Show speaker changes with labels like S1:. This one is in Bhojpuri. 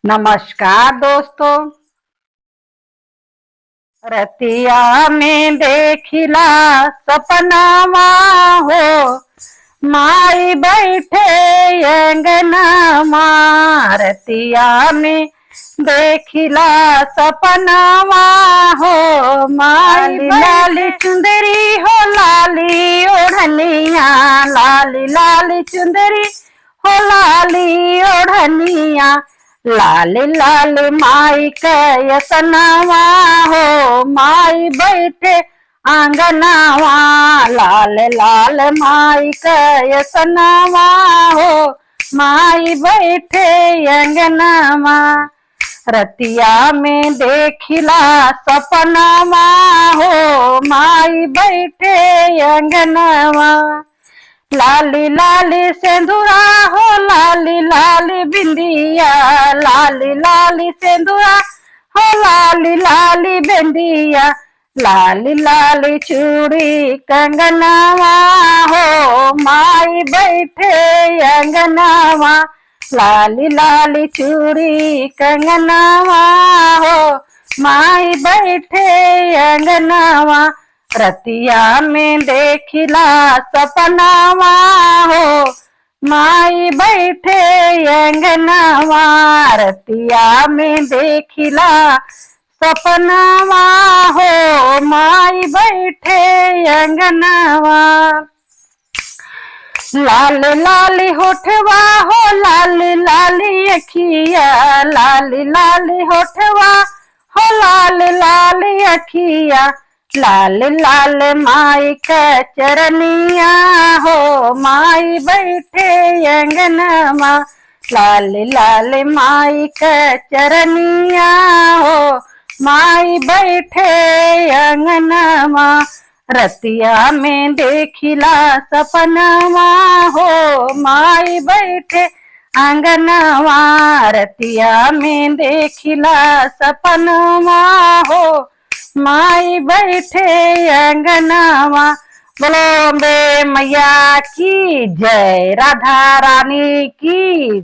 S1: नमस्कार दोस्तों। रतिया में देखिला सपनावा हो, माई बैठे अंगनावा। रतिया में देखिला सपनावा हो, माई लाली चुंदरी हो, लाली ओढ़निया। लाली लाली चुंदरी हो, लाली ओढ़निया। लाल लाल माई कैसनवा हो, माई बैठे आंगनवा। लाल लाल माई कैसनवा हो, माई बैठे अंगनवा। रतिया में देखिला सपनावा हो, माई बैठे अंगनवा। लाली लाली सेंदूरा हो, लाली लाली बिंदिया। लाली लाली सेंदूरा हो, लाली लाली बिंदिया। लाली लाली चूड़ी कंगनवा हो, माई बैठे अंगनवा। लाली लाली चूड़ी कंगनवा हो, माई बैठे अंगनवा। रतिया में देखिला सपनावा हो, माई बैठे अंगनवा। रतिया में देखिला सपनावा हो, माई बैठे अंगनवा। लाल लाली होठवा हो, लाली लाली अखिया। लाली लाली होठवा हो, लाली लाली अखिया। लाल लाल माई का चरनिया हो, माई बैठे अंगनवा। लाल लाल माई का चरनिया हो, माई बैठे अंगनवा। रतिया में देखिला सपनवा हो, माई बैठे अंगनवा। रतिया में देखिला सपनवा हो, माई बैठे अंगनवा। बोलो अम्बे मैया की जय, राधा रानी की।